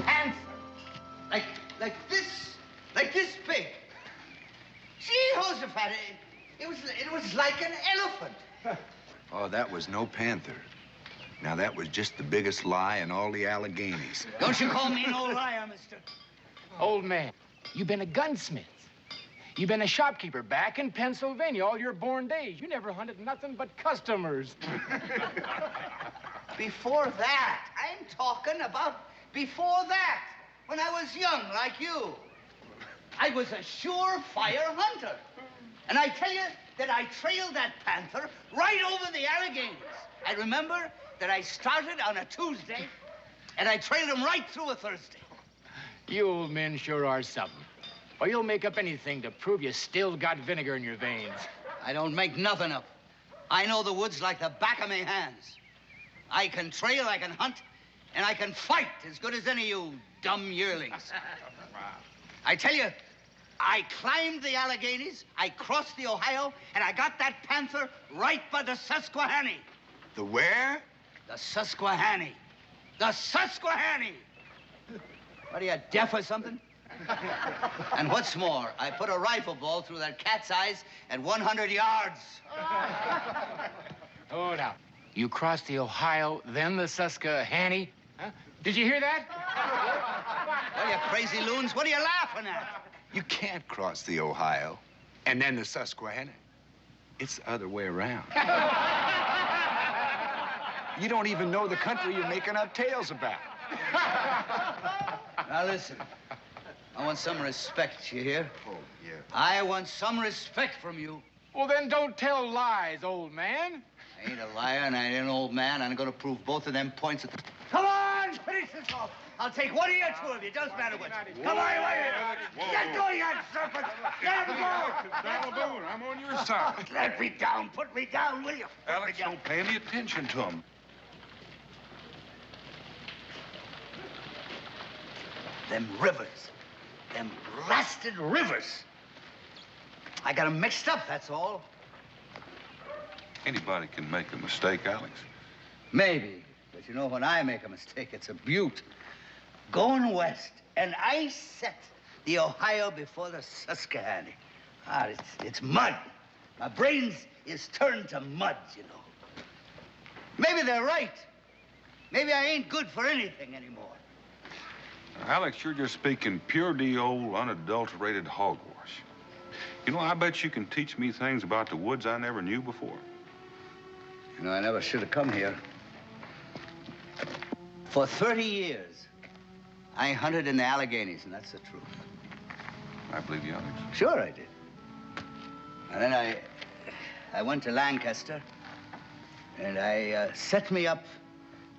panther. Like this big. Gee, Josephat, it was like an elephant. Oh, that was no panther. Now, that was just the biggest lie in all the Alleghenies. Don't you call me no liar, mister. Old man, you've been a gunsmith. You've been a shopkeeper back in Pennsylvania all your born days. You never hunted nothing but customers. Before that, I'm talking about before that, when I was young like you. I was a surefire hunter. And I tell you that I trailed that panther right over the Alleghenies. I remember that I started on a Tuesday, and I trailed him right through a Thursday. You old men sure are something. Or you'll make up anything to prove you still got vinegar in your veins. I don't make nothing up. I know the woods like the back of my hands. I can trail, I can hunt, and I can fight as good as any of you dumb yearlings. I tell you, I climbed the Alleghenies, I crossed the Ohio, and I got that panther right by the Susquehanna. The where? The Susquehanna. The Susquehanna. What, are you deaf or something? And what's more, I put a rifle ball through that cat's eyes at 100 yards. Oh, now. You crossed the Ohio, then the Susquehanna. Huh? Did you hear that? What, you crazy loons? What are you laughing at? You can't cross the Ohio and then the Susquehanna. It's the other way around. You don't even know the country you're making up tales about. Now, listen. I want some respect, you hear? Oh, yeah. I want some respect from you. Well, then don't tell lies, old man. I ain't a liar and I ain't an old man. I'm going to prove both of them points at the... Come on, finish this off. I'll take one of you, two of you. Doesn't matter which. Come on, Let go, you serpent. Let him go. Colonel Boone, I'm on your side. Let me down. Put me down, will you? Alex, don't pay any attention to him. Them rivers. Them blasted rivers. I got them mixed up, that's all. Anybody can make a mistake, Alex. Maybe. But you know, when I make a mistake, it's a beaut. Going west, and I set the Ohio before the Susquehanna. Ah, it's mud. My brains is turned to mud, you know. Maybe they're right. Maybe I ain't good for anything anymore. Alex, you're just speaking pure deal, unadulterated hogwash. You know, I bet you can teach me things about the woods I never knew before. You know, I never should have come here. For 30 years, I hunted in the Alleghenies, and that's the truth. I believe you, Alex. Sure I did. And then I went to Lancaster, and I set me up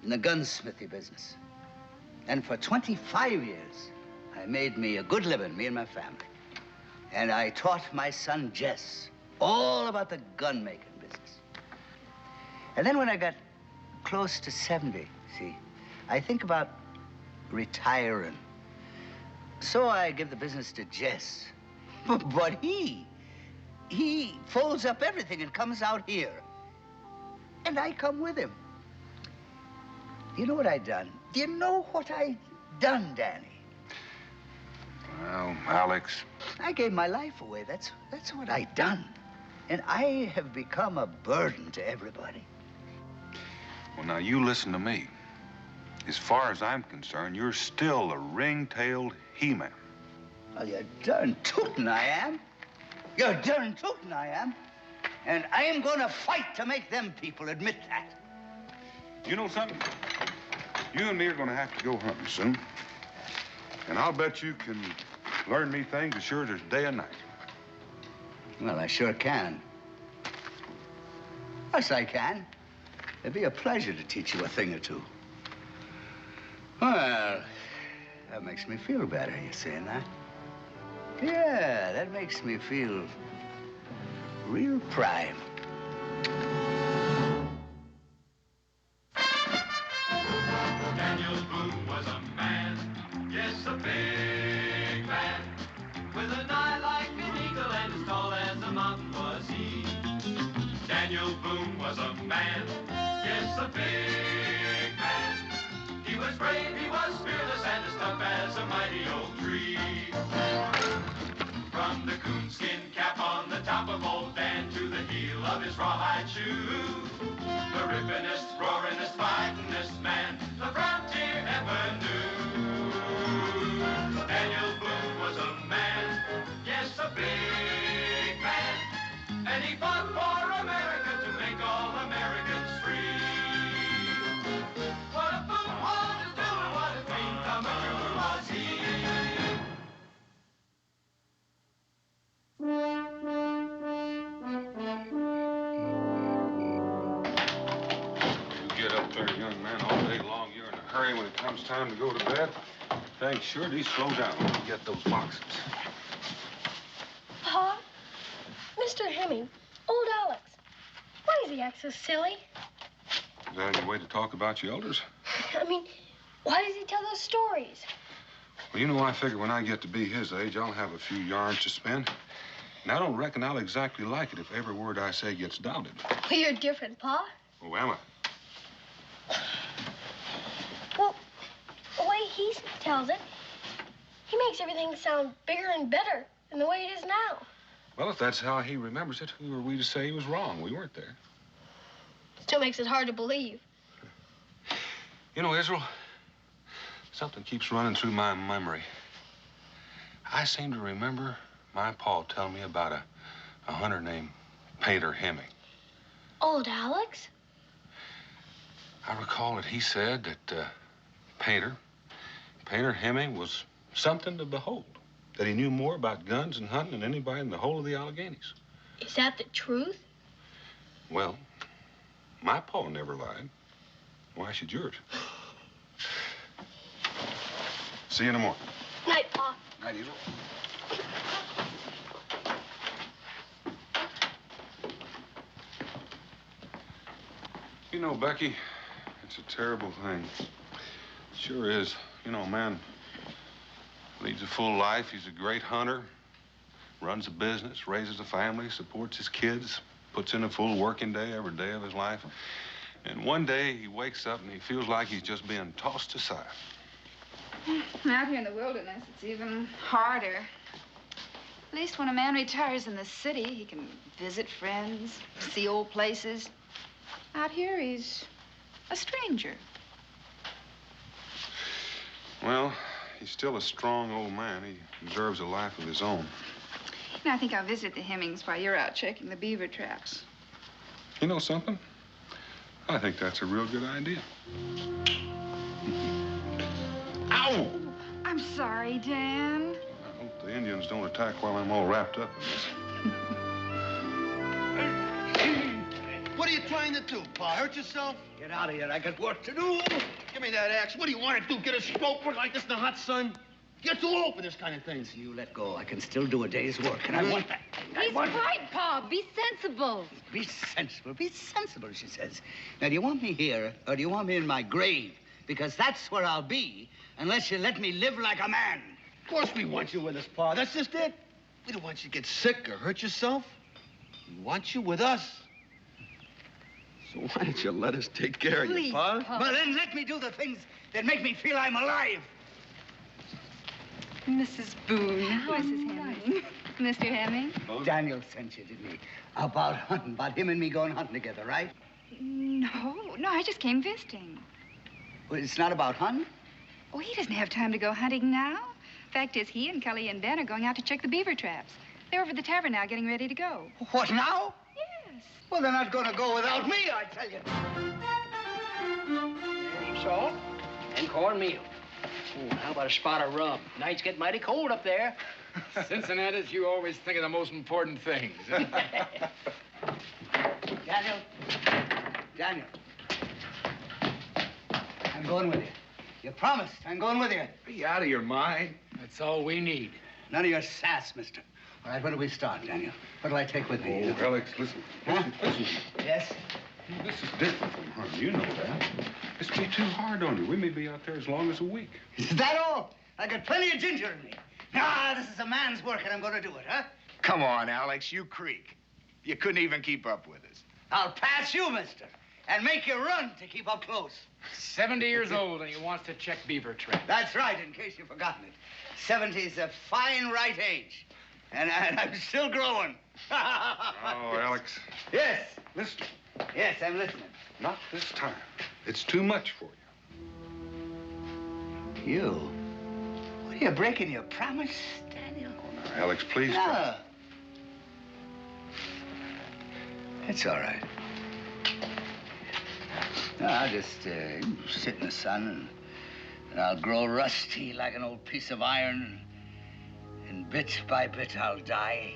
in the gunsmithy business. And for 25 years, I made me a good living, me and my family. And I taught my son, Jess, all about the gun-making business. And then when I got close to 70, see, I think about retiring. So I give the business to Jess. But he folds up everything and comes out here. And I come with him. You know what I done? Do you know what I done, Danny? Well, Alex. I gave my life away. That's what I done. And I have become a burden to everybody. Well, now, you listen to me. As far as I'm concerned, you're still a ring-tailed he-man. Well, you're darn tootin' I am. You're darn tootin' I am. And I am gonna fight to make them people admit that. You know something? You and me are gonna have to go hunting soon. And I'll bet you can learn me things as sure as there's day and night. Well, I sure can. Yes, I can. It'd be a pleasure to teach you a thing or two. Well, that makes me feel better, you saying that? Yeah, that makes me feel real prime. Daniel Boone was a man, yes, a big man, with an eye like an eagle and as tall as a mountain was he. Daniel Boone was a man, yes, a big man. He was brave, he was fearless, and as tough the old tree. From the coonskin cap on the top of old Dan to the heel of his rawhide shoe, the rippinest, roaringest, fightingest man the frontier ever knew. Daniel Boone was a man, yes, a big man, and he fought for America to make all Americans free. What a Boone was to do and what a dream come true was he. You get up there, young man, all day long. You're in a hurry when it comes time to go to bed. Thanks, sure, do slow down when you get those boxes. Pa, Mr. Hemming, old Alex, why does he act so silly? Is that any way to talk about your elders? I mean, why does he tell those stories? Well, you know, I figure when I get to be his age, I'll have a few yarns to spin. And I don't reckon I'll exactly like it if every word I say gets doubted. Well, you're different, Pa. Oh, am I? Well, the way he tells it, he makes everything sound bigger and better than the way it is now. Well, if that's how he remembers it, who are we to say he was wrong? We weren't there. Still makes it hard to believe. You know, Israel, something keeps running through my memory. I seem to remember my pa telling me about a hunter named Painter Hemming. Old Alex? I recall that he said that Painter Hemming was something to behold, that he knew more about guns and hunting than anybody in the whole of the Alleghenies. Is that the truth? Well, my pa never lied. Why should yours? See you in the morning. Night, Pa. Night, Israel. You know, Becky, it's a terrible thing. It sure is. You know, a man leads a full life. He's a great hunter, runs a business, raises a family, supports his kids, puts in a full working day every day of his life. And one day he wakes up and he feels like he's just being tossed aside. Out here in the wilderness, it's even harder. At least when a man retires in the city, he can visit friends, see old places. Out here, he's a stranger. Well, he's still a strong old man. He deserves a life of his own. And I think I'll visit the Hemmings while you're out checking the beaver traps. You know something? I think that's a real good idea. Ow! I'm sorry, Dan. I hope the Indians don't attack while I'm all wrapped up in this. What are you trying to do, Pa? Hurt yourself? Get out of here. I got work to do. Give me that axe. What do you want to do? Get a stroke work like this in the hot sun? You're too old for this kind of thing. You let go. I can still do a day's work, and I want that. He's right, Pa. Be sensible. Be sensible. Be sensible, she says. Now, do you want me here, or do you want me in my grave? Because that's where I'll be, unless you let me live like a man. Of course we want you with us, Pa. That's just it. We don't want you to get sick or hurt yourself. We want you with us. So why don't you let us take care of you, Pa? Well, then let me do the things that make me feel I'm alive. Mrs. Boone. Mrs. Hemming. Mr. Hemming? Daniel sent you, didn't he? About hunting, about him and me going hunting together, right? No, I just came visiting. Well, it's not about hunting? Oh, he doesn't have time to go hunting now. Fact is, he and Kelly and Ben are going out to check the beaver traps. They're over at the tavern now, getting ready to go. What, now? Yes. Well, they're not going to go without me, I tell you. Any salt and cornmeal. How about a spot of rum? Nights get mighty cold up there. Cincinnatus, you always think of the most important things. Daniel. I'm going with you. You promised. I'm going with you. Are you out of your mind? That's all we need. None of your sass, mister. All right, when do we start, Daniel? What do I take with me? Oh, Alex, listen. Huh? Listen. Yes? This is different from hunting. You know that. This be too hard on you. We may be out there as long as a week. Is that all? I got plenty of ginger in me. Nah, this is a man's work, and I'm going to do it, huh? Come on, Alex, you creak. You couldn't even keep up with us. I'll pass you, mister. and make you run to keep up close. 70 years old and he wants to check beaver traps. That's right, in case you've forgotten it. 70's a fine right age. And I'm still growing. Oh, Alex. Yes. Listen. Yes, I'm listening. Not this time. It's too much for you. You? What, are you breaking your promise, Daniel? Oh, now, Alex, please. No. It's all right. No, I'll just sit in the sun and I'll grow rusty like an old piece of iron. And bit by bit, I'll die.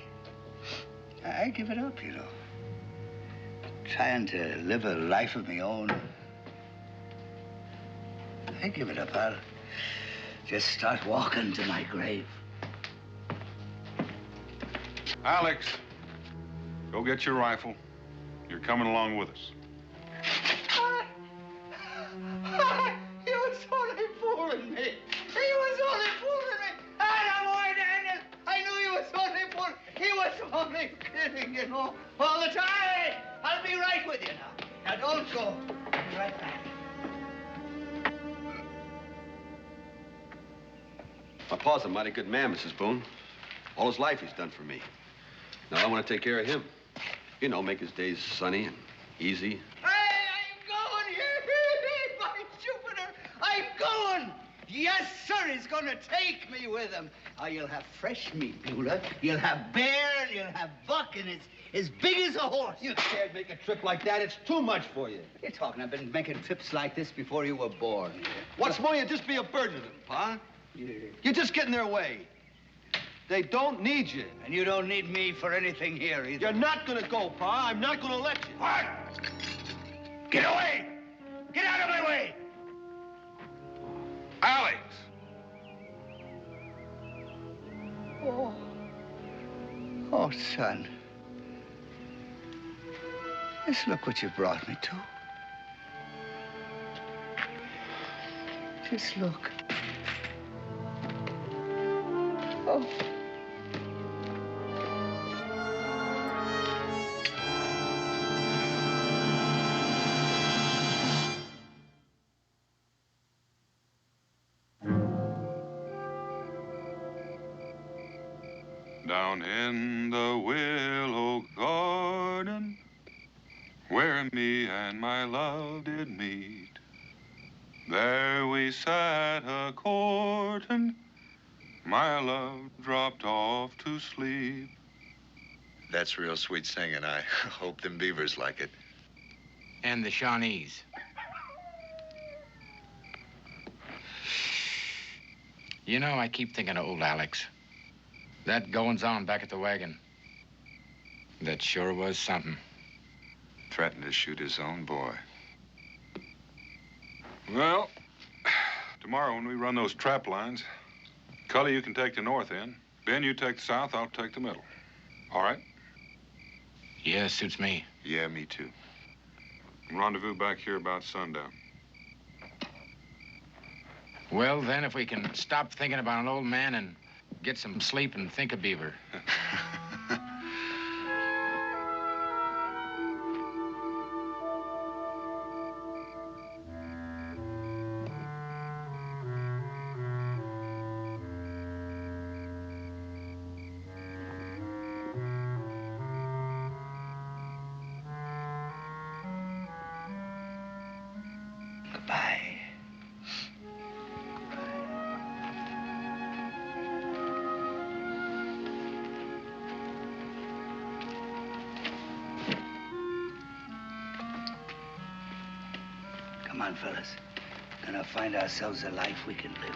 I give it up, you know. Trying to live a life of my own. I give it up. I'll just start walking to my grave. Alex, go get your rifle. You're coming along with us. He was only fooling me. He was only fooling me. I know why, Daniel. I knew he was only fooling. He was only kidding, you know, all the time. I'll be right with you now. Now, don't go. I'll be right back. My pa's a mighty good man, Mrs. Boone. All his life he's done for me. Now I want to take care of him. You know, make his days sunny and easy. Hey, I'm going here. By Jupiter, I'm going. Yes, sir, he's going to take me with him. Oh, you'll have fresh meat, Beulah. You'll have bear, you'll have buck, and it's as big as a horse. You can't make a trip like that. It's too much for you. What are you talking? I've been making trips like this before you were born. What's more, you just be a burden to them, Pa. Yeah. You just get in their way. They don't need you. And you don't need me for anything here either. You're not gonna go, Pa. I'm not gonna let you. What? Get away! Get out of my way! Alex! Oh. Oh, son. Just look what you brought me to. Just look. Oh. Down in the willow garden, where me and my love did meet, there we sat a-courtin', my love dropped off to sleep. That's real sweet singing. I hope them beavers like it. And the Shawnees. You know, I keep thinking of old Alex. That goings-on back at the wagon. That sure was something. Threatened to shoot his own boy. Well, tomorrow when we run those trap lines, Cully, you can take the north end. Ben, you take the south, I'll take the middle. All right? Yeah, suits me. Yeah, me too. Rendezvous back here about sundown. Well, then, if we can stop thinking about an old man and get some sleep and think of beaver. Goodbye. Come on, fellas. Gonna find ourselves a life we can live.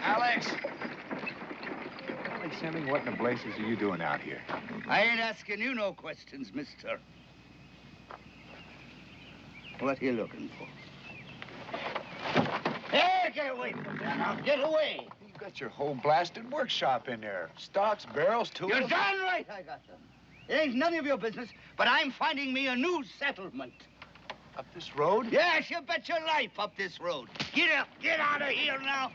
Alex! Alex Hemming, what in the blazes are you doing out here? I ain't asking you no questions, mister. What are you looking for? Hey, get away from there now. Get away. got your whole blasted workshop in there. Stocks, barrels, tools. You're darn right I got them. It ain't none of your business, but I'm finding me a new settlement. Up this road? Yes, you bet your life up this road. Get up, get out of here now.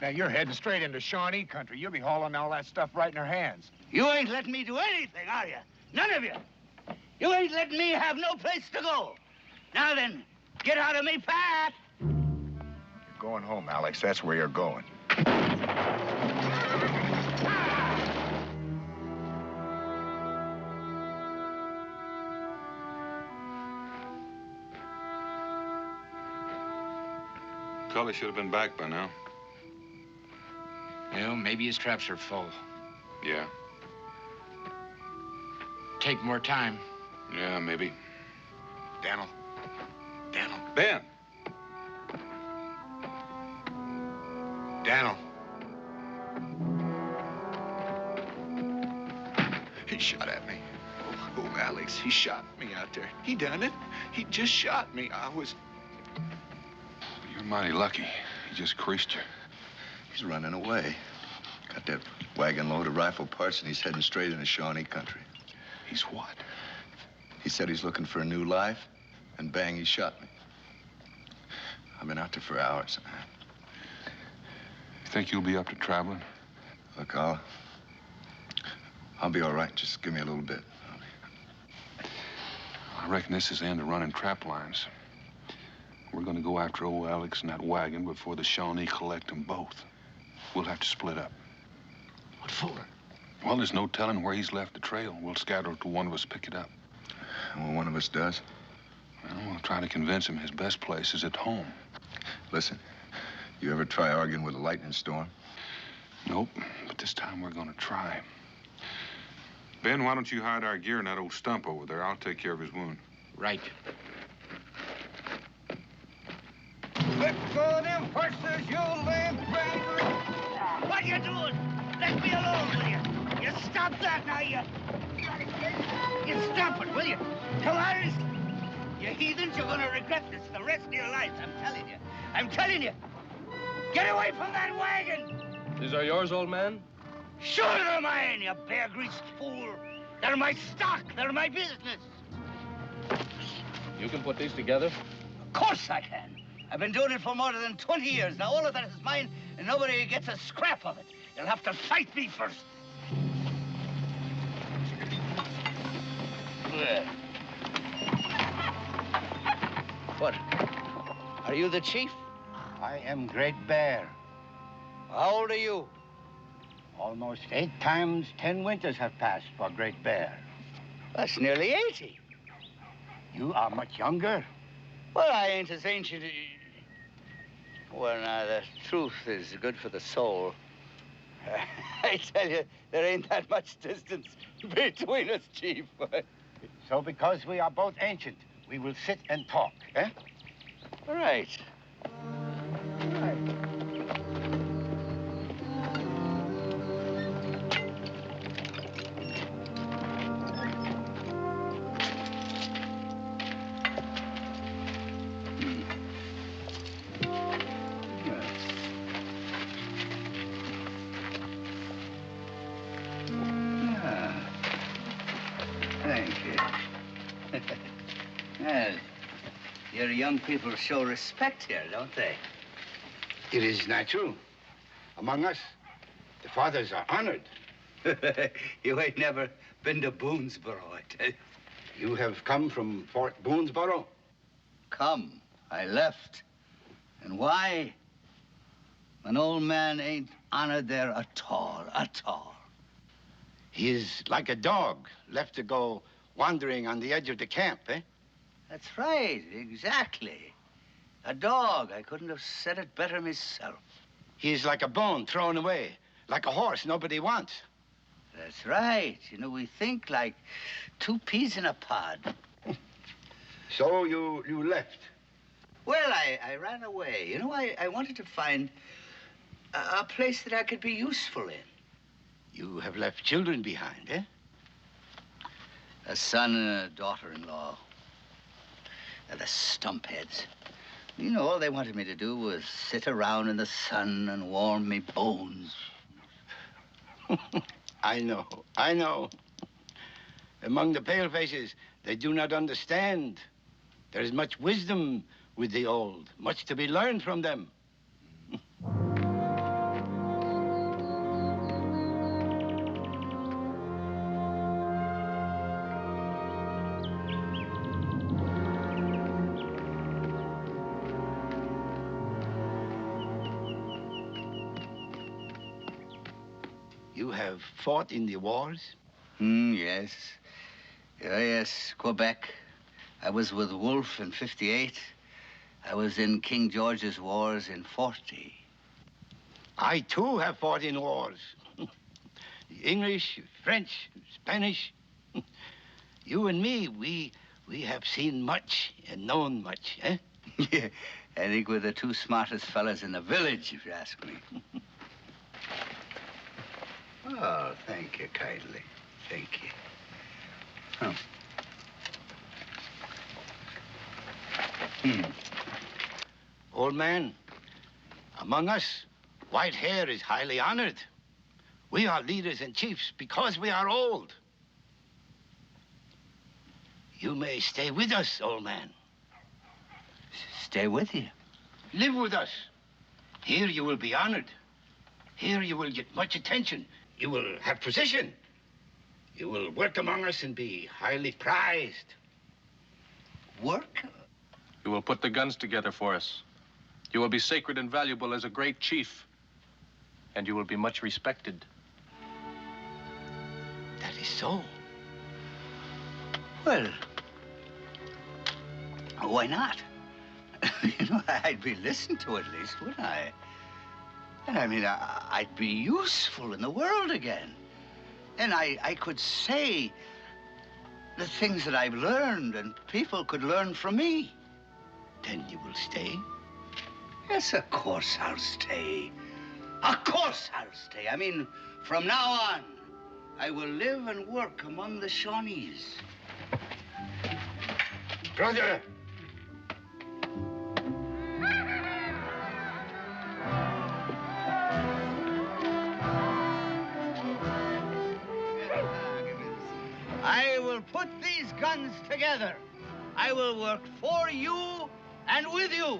Now, you're heading straight into Shawnee country. You'll be hauling all that stuff right in her hands. You ain't letting me do anything, are you? None of you. You ain't letting me have no place to go. Now then, get out of me path. You're going home, Alex. That's where you're going. Cully should have been back by now. Well, maybe his traps are full. Yeah. Take more time. Yeah, maybe. Daniel. Daniel. Ben! Daniel. He shot at me. Oh, Alex, he shot me out there. He done it. He just shot me. You're mighty lucky. He just creased you. He's running away. Got that wagon load of rifle parts, and he's heading straight into Shawnee country. He's what? He said he's looking for a new life, and bang, he shot me. I've been out there for hours. You think you'll be up to traveling? Look, I'll be all right. Just give me a little bit. I reckon this is the end of running trap lines. We're gonna go after old Alex and that wagon before the Shawnee collect them both. We'll have to split up. What for? Well, there's no telling where he's left the trail. We'll scatter till one of us pick it up. And when one of us does? Well, we'll try to convince him his best place is at home. Listen, you ever try arguing with a lightning storm? Nope, but this time we're gonna try. Ben, why don't you hide our gear in that old stump over there? I'll take care of his wound. Right. Let go them horses, you lame driver. What you doing? Let me alone, will you? You stop that now, you stop it, will you? Cowards! You heathens, you're gonna regret this the rest of your lives, I'm telling you. I'm telling you. Get away from that wagon! These are yours, old man? Sure they're mine, you bear-greased fool. They're my stock. They're my business. You can put these together? Of course I can. I've been doing it for more than 20 years. Now, all of that is mine, and nobody gets a scrap of it. You'll have to fight me first. What? Are you the chief? I am Great Bear. How old are you? Almost 8 times 10 winters have passed for Great Bear. That's nearly 80. You are much younger. Well, I ain't as ancient. Well, now, the truth is good for the soul. I tell you, there ain't that much distance between us, Chief. So because we are both ancient, we will sit and talk, eh? All right. Well, your young people show respect here, don't they? It is natural. Among us, the fathers are honored. You ain't never been to Boonesboro, I tell you. You have come from Fort Boonesboro? Come. I left. And why? An old man ain't honored there at all, at all. He is like a dog left to go wandering on the edge of the camp, eh? That's right, exactly. A dog. I couldn't have said it better myself. He is like a bone thrown away, like a horse nobody wants. That's right. You know, we think like 2 peas in a pod. So you left? Well, I ran away. You know, I wanted to find a place that I could be useful in. You have left children behind, eh? A son and a daughter-in-law. They're the stumpheads. You know, all they wanted me to do was sit around in the sun and warm me bones. I know. Among the palefaces, they do not understand. There is much wisdom with the old, much to be learned from them. You have fought in the wars? Yes. Yes, Quebec. I was with Wolfe in 58. I was in King George's wars in 40. I, too, have fought in wars. The English, French, Spanish. You and me, we have seen much and known much, eh? Yeah, I think we're the two smartest fellas in the village, if you ask me. Oh, thank you kindly. Thank you. Oh. Old man, among us, white hair is highly honored. We are leaders and chiefs because we are old. You may stay with us, old man. Stay with you? Live with us. Here you will be honored. Here you will get much attention. You will have position. You will work among us and be highly prized. Work? You will put the guns together for us. You will be sacred and valuable as a great chief. And you will be much respected. That is so. Well, why not? You know, I'd be listened to at least, wouldn't I? And I mean, I'd be useful in the world again. And I could say the things that I've learned, and people could learn from me. Then you will stay? Yes, of course I'll stay. Of course I'll stay. I mean, from now on, I will live and work among the Shawnees. Brother! I will put these guns together. I will work for you and with you.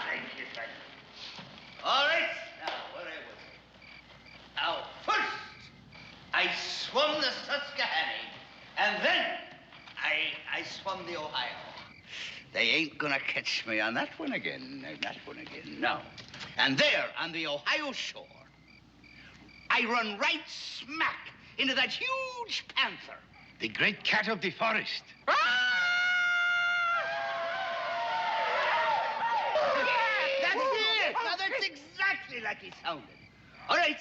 Thank you. All right, now, where I was. Now, first, I swum the Susquehanna, and then I swum the Ohio. They ain't gonna catch me on that one again, no. And there, on the Ohio shore, I run right smack into that huge panther. The great cat of the forest. Yeah, that's it. Now, that's exactly like he sounded. All right,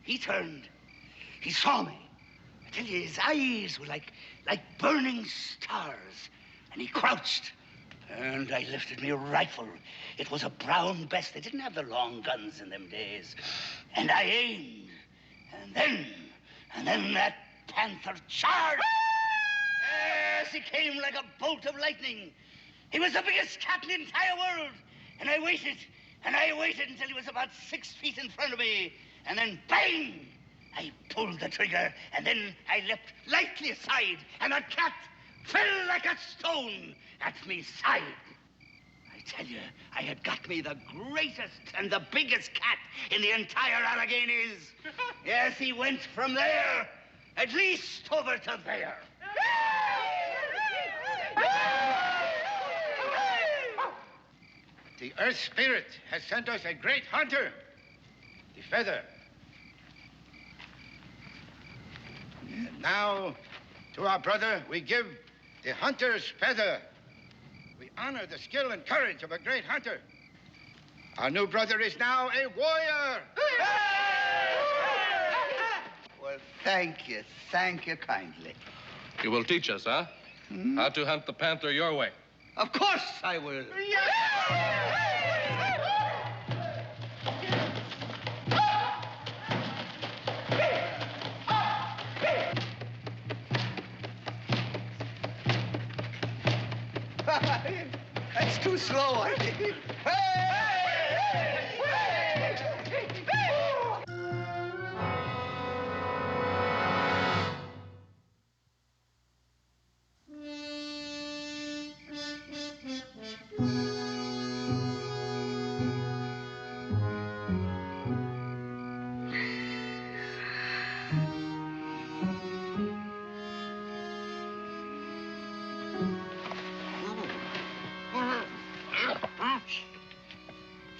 he turned. He saw me. I tell you, his eyes were like burning stars. And he crouched. And I lifted me rifle. It was a brown best. They didn't have the long guns in them days. And I aimed. And then that panther charged. Yes, he came like a bolt of lightning. He was the biggest cat in the entire world. And I waited until he was about 6 feet in front of me. And then, bang! I pulled the trigger, and then I leapt lightly aside, and that cat fell like a stone at me side. I tell you, I had got me the greatest and the biggest cat in the entire Alleghenies. Yes, he went from there, at least over to there. The Earth Spirit has sent us a great hunter, the feather. And now, to our brother, we give the hunter's feather. We honor the skill and courage of a great hunter. Our new brother is now a warrior. Well, thank you kindly. You will teach us, huh? How to hunt the panther your way. Of course I will. slow.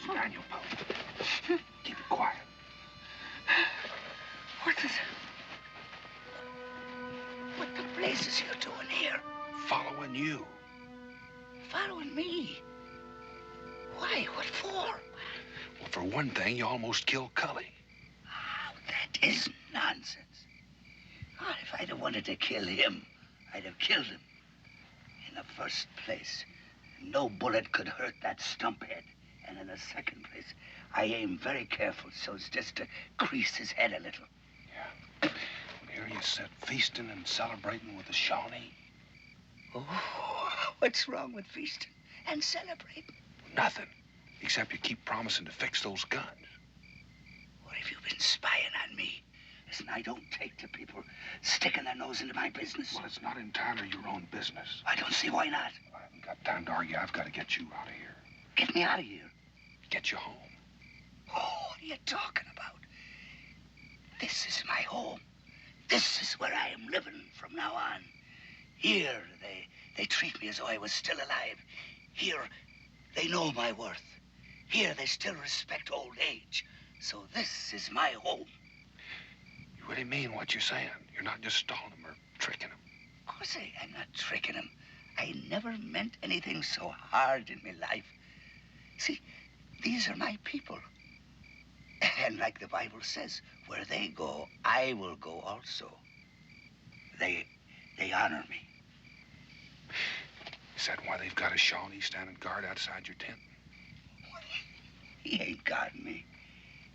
Sit down, you pal. Keep it quiet. What the blazes is you doing here? Following you. Following me? Why? What for? Well, for one thing, you almost killed Cully. Oh, that is nonsense. Oh, if I'd have wanted to kill him, I'd have killed him. In the first place, no bullet could hurt that stump head. And in the second place, I aim very careful so as just to crease his head a little. Yeah. And here you sit feasting and celebrating with the Shawnee. Oh, what's wrong with feasting and celebrating? Nothing. Except you keep promising to fix those guns. What have you been spying on me? Listen, I don't take to people sticking their nose into my business. Well, it's not entirely your own business. I don't see why not. I haven't got time to argue. I've got to get you out of here. Get me out of here. Get you home. Oh, what are you talking about? This is my home. This is where I am living from now on. Here, they treat me as though I was still alive. Here, they know my worth. Here, they still respect old age. So this is my home. You really mean what you're saying? You're not just stalling them or tricking them? Of course I'm not tricking him. I never meant anything so hard in my life. See, these are my people. And like the Bible says, where they go, I will go also. They honor me. Is that why they've got a Shawnee standing guard outside your tent? He ain't guarding me.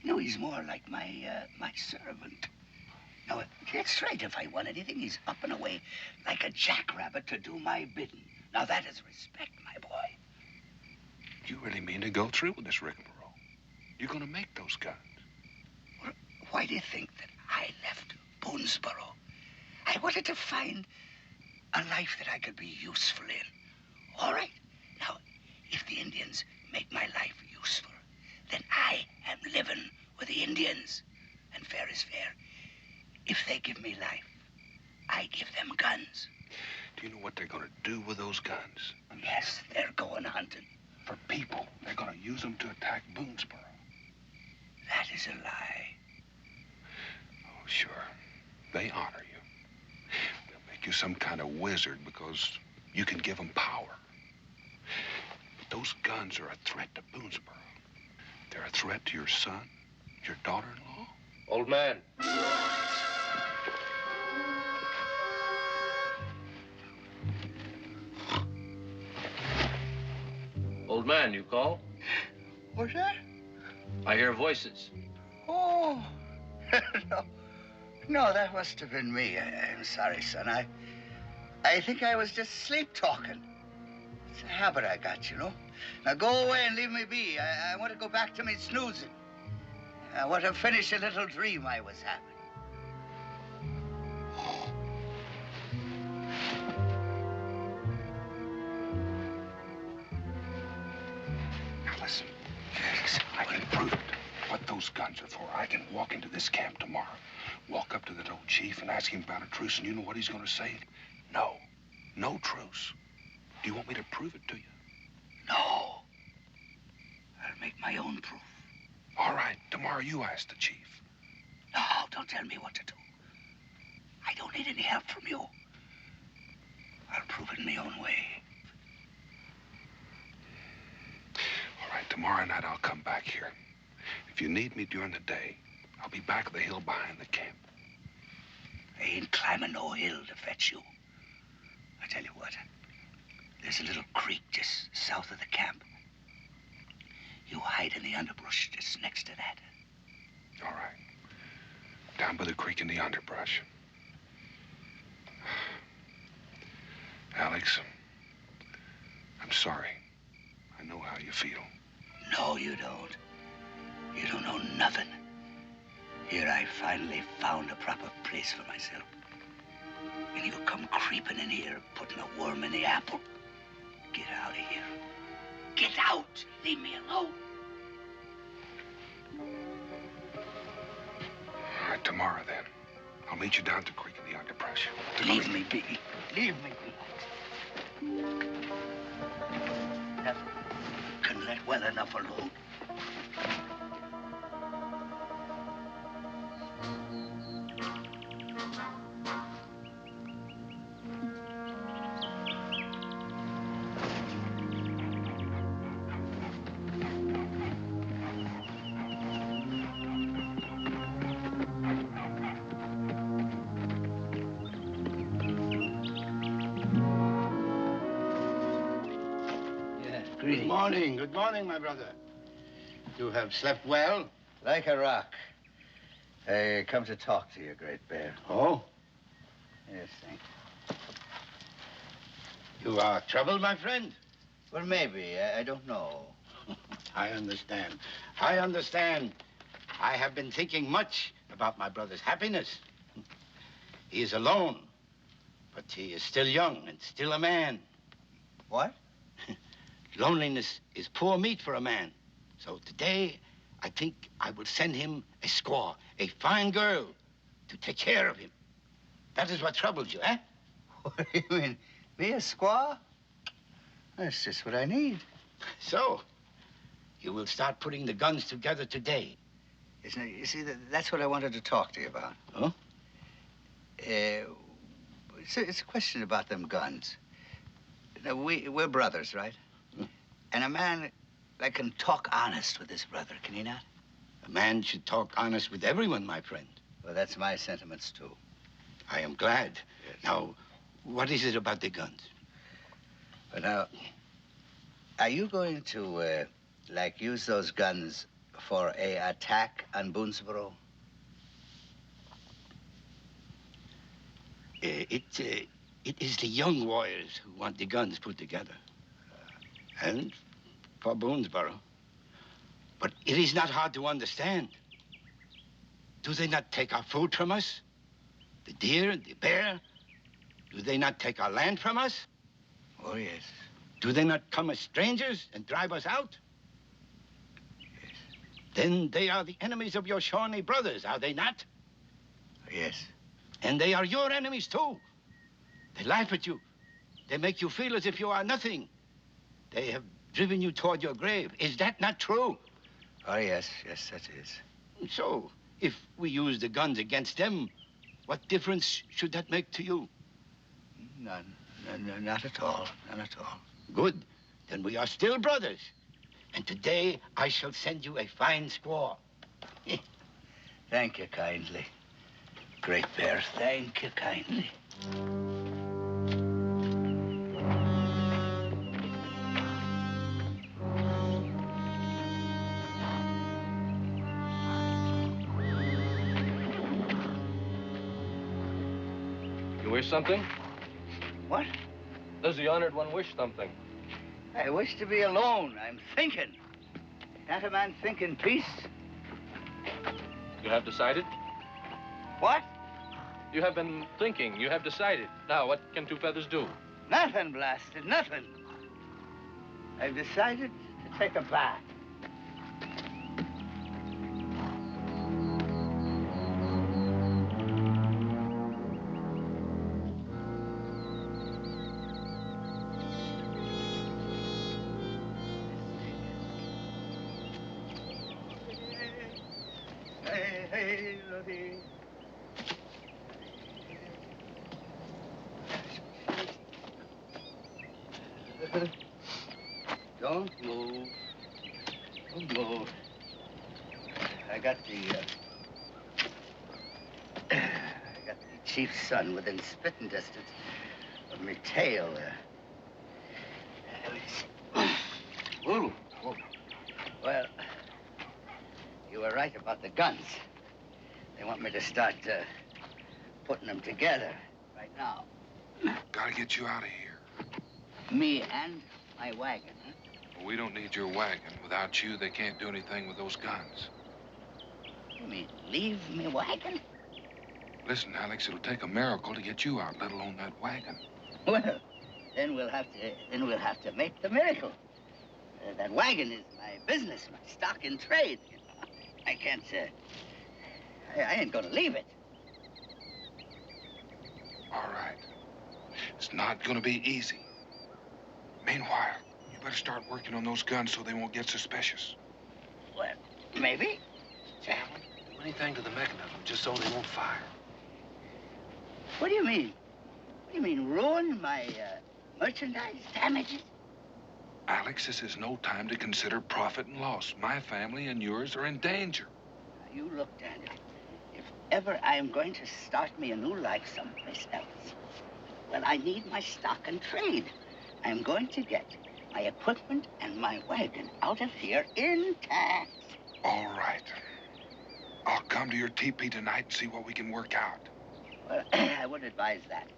No, he's more like my servant. Now, get straight. If I want anything, he's up and away like a jackrabbit to do my bidding. Now, that is respect, my boy. You really mean to go through with this rigmarole? You're going to make those guns? Well, why do you think that I left Boonesboro? I wanted to find a life that I could be useful in. All right. Now, if the Indians make my life useful, then I am living with the Indians. And fair is fair. If they give me life, I give them guns. Do you know what they're going to do with those guns? Yes, they're going hunting. For people. They're going to use them to attack Boonesboro. That is a lie. Oh, sure. They honor you. They'll make you some kind of wizard because you can give them power. But those guns are a threat to Boonesboro. They're a threat to your son, your daughter-in-law. Old man. Old man, you call? What's that? I hear voices. Oh, no, that must have been me. I'm sorry, son. I think I was just sleep-talking. It's a habit I got, you know. Now go away and leave me be. I want to go back to me snoozing. I want to finish a little dream I was having. Now listen, I can prove it. What those guns are for. I can walk into this camp tomorrow, walk up to that old chief and ask him about a truce, and you know what he's going to say? No. No truce. Do you want me to prove it to you? No. I'll make my own proof. All right. Tomorrow you ask the chief. No, don't tell me what to do. I don't need any help from you. I'll prove it in my own way. All right. Tomorrow night I'll come back here. If you need me during the day, I'll be back at the hill behind the camp. I ain't climbing no hill to fetch you. I tell you what, there's a little creek just south of the camp. You hide in the underbrush just next to that. All right. Down by the creek in the underbrush. Alex, I'm sorry. I know how you feel. No, you don't. You don't know nothing. Here I finally found a proper place for myself. And you come creeping in here, putting a worm in the apple. Get out of here. Get out! Leave me alone. All right, tomorrow then. I'll meet you down at the creek in the underbrush. Leave me be. Leave me be. Never can let well enough alone. Good morning, my brother. You have slept well? Like a rock. I come to talk to you, Great Bear. Oh? Yes, thank you. You are troubled, my friend? Well, maybe. I don't know. I understand. I understand. I have been thinking much about my brother's happiness. He is alone, but he is still young and still a man. What? Loneliness is poor meat for a man. So today, I think I will send him a squaw, a fine girl, to take care of him. That is what troubles you, eh? What do you mean? Me a squaw? That's just what I need. So, you will start putting the guns together today. Isn't it? You see, that's what I wanted to talk to you about. Huh? It's a question about them guns. Now, we're brothers, right? And a man that can talk honest with his brother, can he not? A man should talk honest with everyone, my friend. Well, that's my sentiments, too. I am glad. Yes. Now, what is it about the guns? Well, now, are you going to, like, use those guns for a attack on Boonesboro? It is the young warriors who want the guns put together. And for Boonesboro. But it is not hard to understand. Do they not take our food from us? The deer and the bear? Do they not take our land from us? Oh, yes. Do they not come as strangers and drive us out? Yes. Then they are the enemies of your Shawnee brothers, are they not? Yes. And they are your enemies, too. They laugh at you. They make you feel as if you are nothing. They have driven you toward your grave. Is that not true? Oh, yes. Yes, that is. So, if we use the guns against them, what difference should that make to you? None. Not at all. None at all. Good. Then we are still brothers. And today, I shall send you a fine squaw. Thank you kindly. Great Bear, thank you kindly. You wish something? What? Does the honored one wish something? I wish to be alone. I'm thinking. Can't a man think in peace? You have decided? What? You have been thinking. You have decided. Now, what can Two Feathers do? Nothing, blasted, nothing. I've decided to take a bath. Don't move. Don't move. I got the chief's son within spitting distance of me tail there. Ooh. Well, you were right about the guns. They want me to start putting them together right now. Gotta get you out of here. Me and my wagon, huh? We don't need your wagon. Without you, they can't do anything with those guns. You mean leave me wagon? Listen, Alex, it'll take a miracle to get you out, let alone that wagon. Well, then we'll have to make the miracle. That wagon is my business, my stock in trade. I can't, I ain't gonna leave it. All right. It's not gonna be easy. Meanwhile, you better start working on those guns so they won't get suspicious. Well, maybe. Sam, do anything to the mechanism just so they won't fire. What do you mean? What do you mean, ruin my merchandise, damage it? Alex, this is no time to consider profit and loss. My family and yours are in danger. Now, you look, Daniel. If ever I'm going to start me a new life someplace else, well, I need my stock and trade. I'm going to get my equipment and my wagon out of here intact. All right. I'll come to your teepee tonight and see what we can work out. Well, I wouldn't advise that.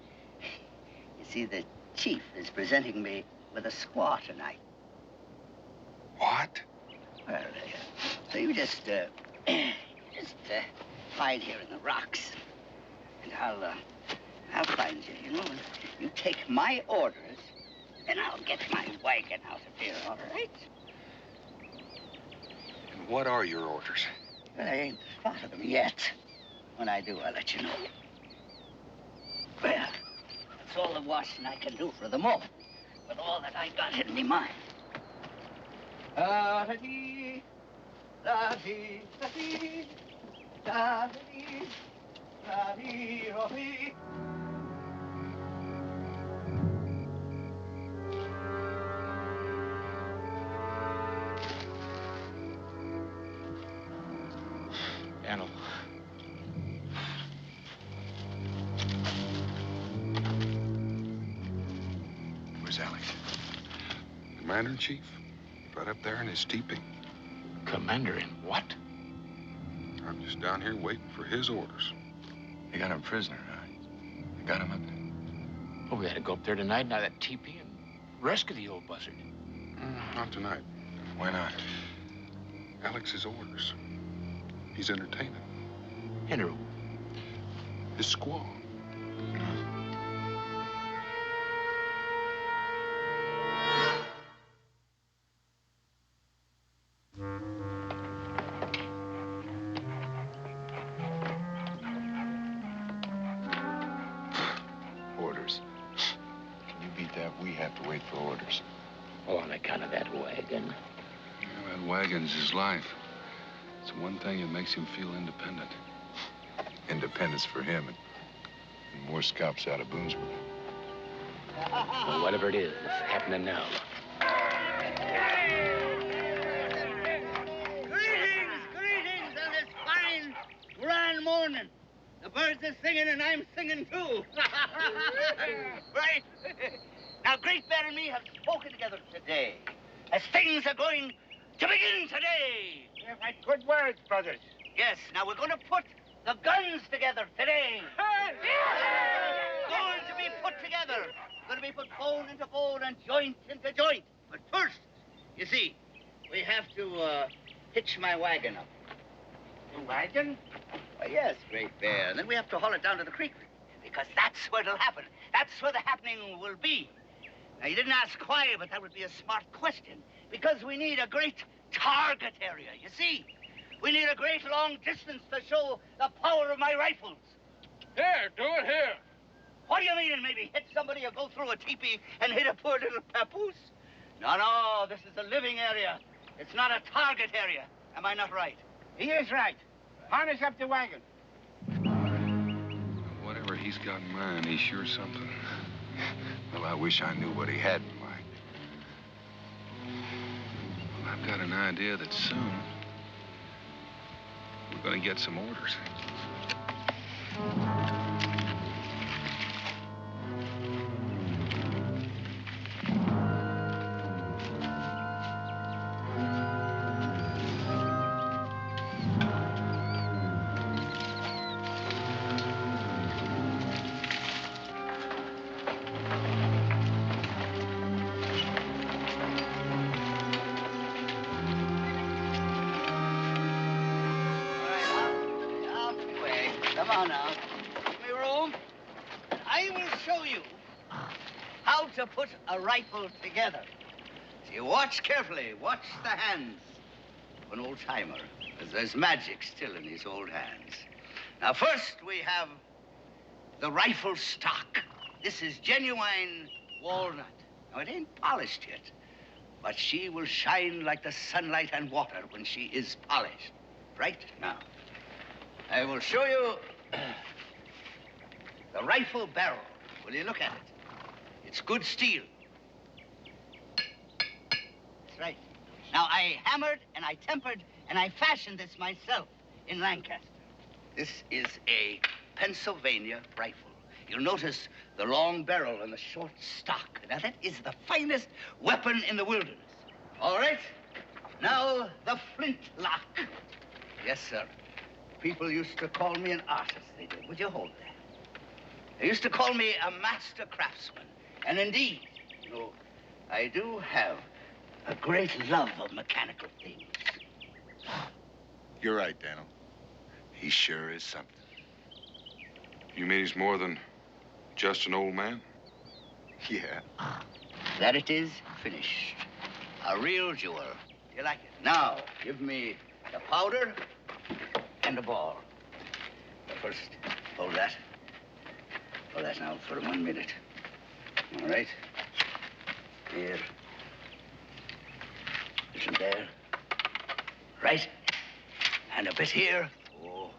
You see, the chief is presenting me with a squaw tonight. What? Well, so you just hide here in the rocks, and I'll find you, you know, and you take my orders, and I'll get my wagon out of here, all right? And what are your orders? Well, I ain't thought of them yet. When I do, I'll let you know. Well, that's all the washing I can do for the moment, with all that I got in me mind. Da-da-dee, da-dee, da-dee, da-dee, da-dee, da-dee. Anno. Where's Alex? Commander-in-Chief. Right up there in his teepee. Commander in what? I'm just down here waiting for his orders. They got him prisoner, huh? They got him up there? Oh, we had to go up there tonight, now that teepee, and rescue the old buzzard. Not tonight. Why not? Alex's orders. He's entertaining. Enter. His squaw. Orders. Can you beat that? We have to wait for orders. Oh, on account of that wagon. Yeah, that wagon's his life. It's the one thing that makes him feel independent. Independence for him and more scalps out of Boonesboro. Well, whatever it is, it's happening now. Greetings on this fine, grand morning. The birds are singing and I'm singing too. Right? Now, Great Bear and me have spoken together today, as things are going to begin today. You've had good words, brothers. Yes, now we're going to put the guns together today. Going to be put together. Going to be put bone into bone and joint into joint. But first, you see, we have to hitch my wagon up. The wagon? Well, yes, Great Bear. And then we have to haul it down to the creek, because that's where it'll happen. That's where the happening will be. Now, you didn't ask why, but that would be a smart question. Because we need a great target area, you see. We need a great long distance to show the power of my rifles. Here, do it here. What do you mean, maybe hit somebody or go through a teepee and hit a poor little papoose? No, this is a living area. It's not a target area. Am I not right? He is right. Harness up the wagon. Whatever he's got in mind, he's sure something. Well, I wish I knew what he had in mind. Well, I've got an idea that soon we're going to get some orders. now. Give me room. I will show you how to put a rifle together. So you watch carefully. Watch the hands of an old-timer. There's magic still in these old hands. Now, first, we have the rifle stock. This is genuine walnut. Now, it ain't polished yet, but she will shine like the sunlight and water when she is polished. Right? Now, I will show you the rifle barrel. Will you look at it? It's good steel. That's right. Now, I hammered and I tempered and I fashioned this myself in Lancaster. This is a Pennsylvania rifle. You'll notice the long barrel and the short stock. Now, that is the finest weapon in the wilderness. All right? Now, the flintlock. Yes, sir. People used to call me an artist, they did. Would you hold that? They used to call me a master craftsman. And indeed, you know, I do have a great love of mechanical things. You're right, Daniel. He sure is something. You mean he's more than just an old man? Yeah. That it is finished. A real jewel. Do you like it? Now, give me the powder and the ball. But first, hold that. Hold that now for 1 minute. All right. Here. Listen there. Right. And a bit here. Oh.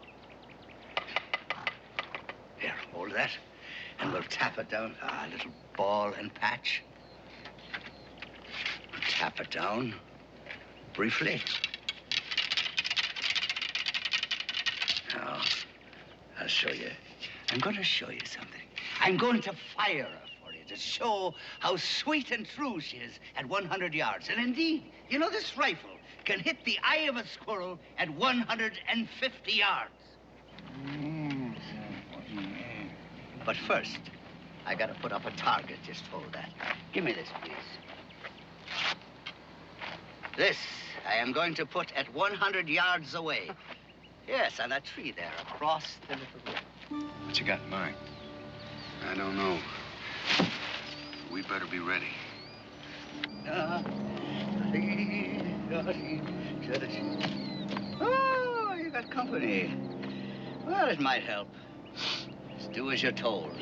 Here, hold that. And we'll tap it down. Ah, a little ball and patch. Tap it down. Briefly. Now, I'll show you. I'm going to show you something. I'm going to fire her for you to show how sweet and true she is at 100 yards. And indeed, you know, this rifle can hit the eye of a squirrel at 150 yards. But first, I got to put up a target. Just hold that. Give me this, please. This I am going to put at 100 yards away. Yes, on that tree there, across the little river. What you got in mind? I don't know. We better be ready. Oh, you got company. Well, it might help. Just do as you're told.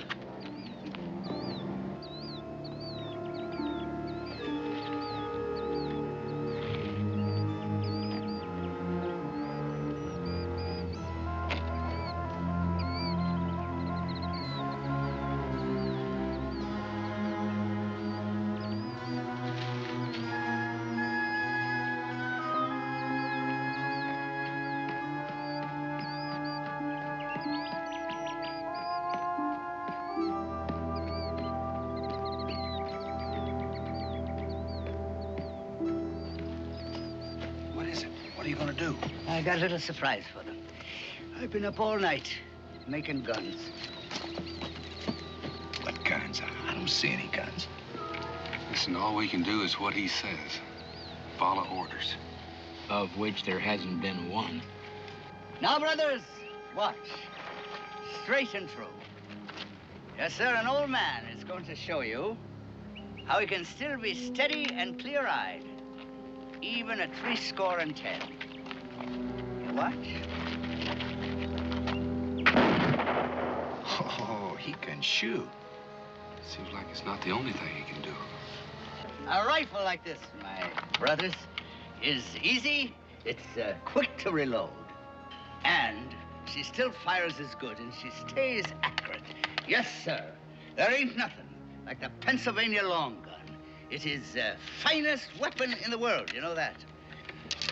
I got a little surprise for them. I've been up all night making guns. What guns? I don't see any guns. Listen, all we can do is what he says. Follow orders. Of which there hasn't been one. Now, brothers, watch. Straight and true. Yes, sir, an old man is going to show you how he can still be steady and clear-eyed, even at 70. Watch. Oh, he can shoot. Seems like it's not the only thing he can do. A rifle like this, my brothers, is easy. It's quick to reload. And she still fires as good, and she stays accurate. Yes, sir. There ain't nothing like the Pennsylvania long gun. It is the finest weapon in the world, you know that.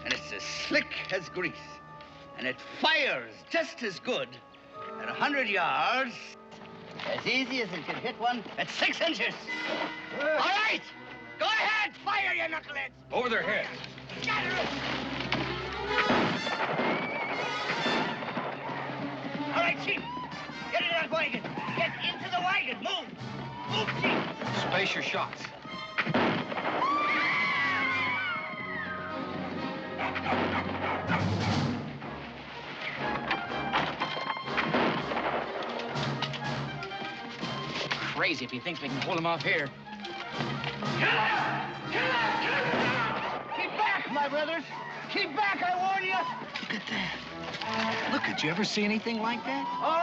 And it's as slick as grease. And it fires just as good at 100 yards, as easy as it can hit one at 6 inches. All right, go ahead, fire, you knuckleheads. Over their heads. All right, Chief, get in that wagon. Get into the wagon, move. Move, Chief. Space your shots. crazy if he thinks we can pull him off here. Keep back, my brothers. Keep back, I warn you. Look at that. Look, did you ever see anything like that? All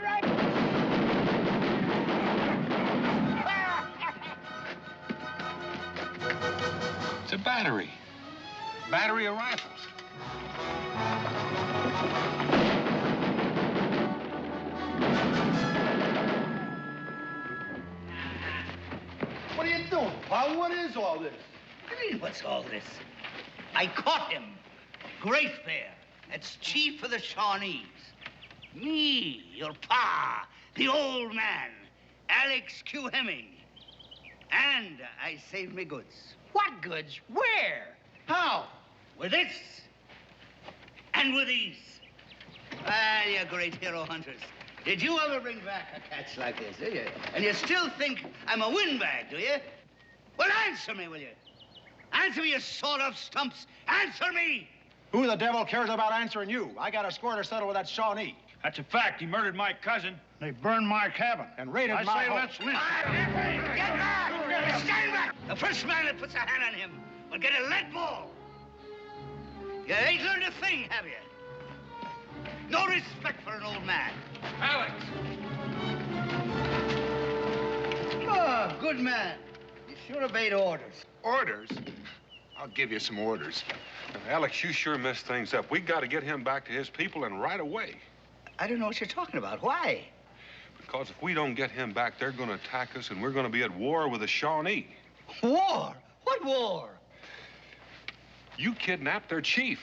right. It's a battery. Battery of rifles. What are you doing, Pa? What is all this? What do you mean, what's all this? I caught him. Great Bear. That's chief of the Shawnees. Me, your pa, the old man, Alex Q. Hemming. And I saved me goods. What goods? Where? How? With this. And with these. Ah, you great hero hunters. Did you ever bring back a catch like this, did you? And you still think I'm a windbag, do you? Well, answer me, will you? Answer me, you sawed-off stumps. Answer me! Who the devil cares about answering you? I got a score to settle with that Shawnee. That's a fact. He murdered my cousin. They burned my cabin. And raided my I say home. let's listen. Get back! Stand back! The first man that puts a hand on him will get a lead ball. You ain't learned a thing, have you? No respect for an old man. Alex! Oh, good man. You sure obeyed orders. Orders? I'll give you some orders. Alex, you sure messed things up. We got to get him back to his people and right away. I don't know what you're talking about. Why? Because if we don't get him back, they're going to attack us and we're going to be at war with the Shawnee. War? What war? You kidnapped their chief.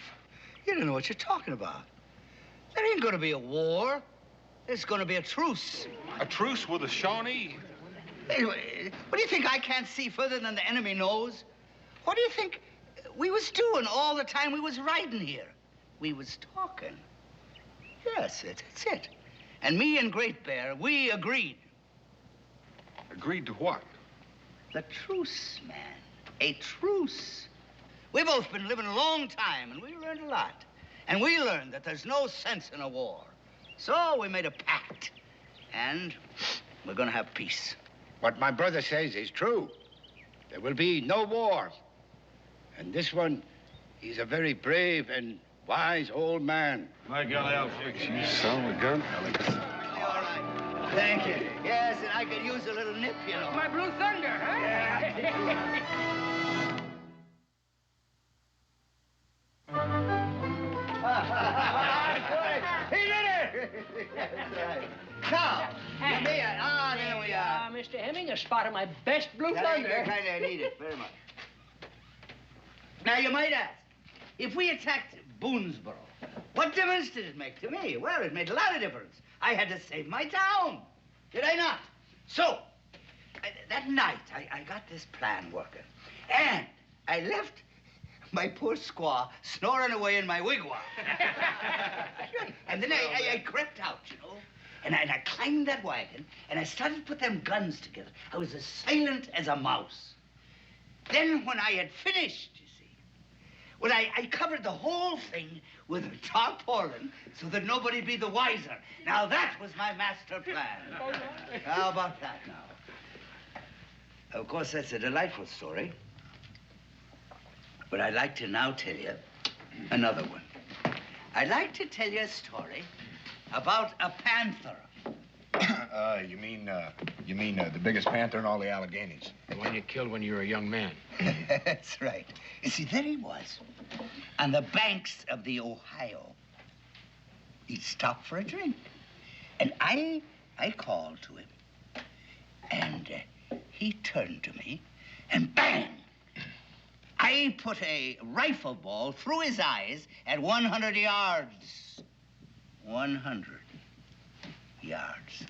You don't know what you're talking about. There ain't going to be a war. There's going to be a truce. A truce with the Shawnee? Hey, what do you think I can't see further than the enemy knows? What do you think we was doing all the time we was riding here? We was talking. Yes, that's it. And me and Great Bear, we agreed. Agreed to what? The truce, man. A truce. We both been living a long time, and we learned a lot. And we learned that there's no sense in a war. So we made a pact. And we're gonna have peace. What my brother says is true. There will be no war. And this one, he's a very brave and wise old man. My golly, I'll fix you. You son of a gun, Alex. All right. Thank you. Yes, and I could use a little nip, you know. My Blue Thunder, huh? He did it! That's right. Now, there we are. Mr. Hemming, a spot of my best Blue That ain't Thunder. the kind I need it very much. Now, you might ask, if we attacked Boonesboro, what difference did it make to me? Well, it made a lot of difference. I had to save my town, did I not? So, that night, I got this plan working. And I left my poor squaw snoring away in my wigwam. And then I crept out, you know. And I climbed that wagon, and I started to put them guns together. I was as silent as a mouse. Then when I had finished, you see, well, I covered the whole thing with a tarpaulin so that nobody'd be the wiser. Now, that was my master plan. How about that now? Of course, that's a delightful story. But I'd like to now tell you another one. I'd like to tell you a story about a panther. You mean the biggest panther in all the Alleghenies? The one you killed when you were a young man. That's right. You see, there he was, on the banks of the Ohio. He'd stopped for a drink. And I called to him. And he turned to me, and bang! I put a rifle ball through his eyes at 100 yards. 100 yards.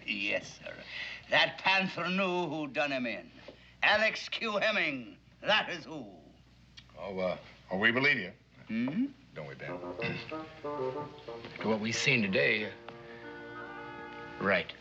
Yes, sir. That panther knew who done him in. Alex Q. Hemming. That is who. Oh, we believe you. Hmm? Don't we, Ben? What we've seen today, right.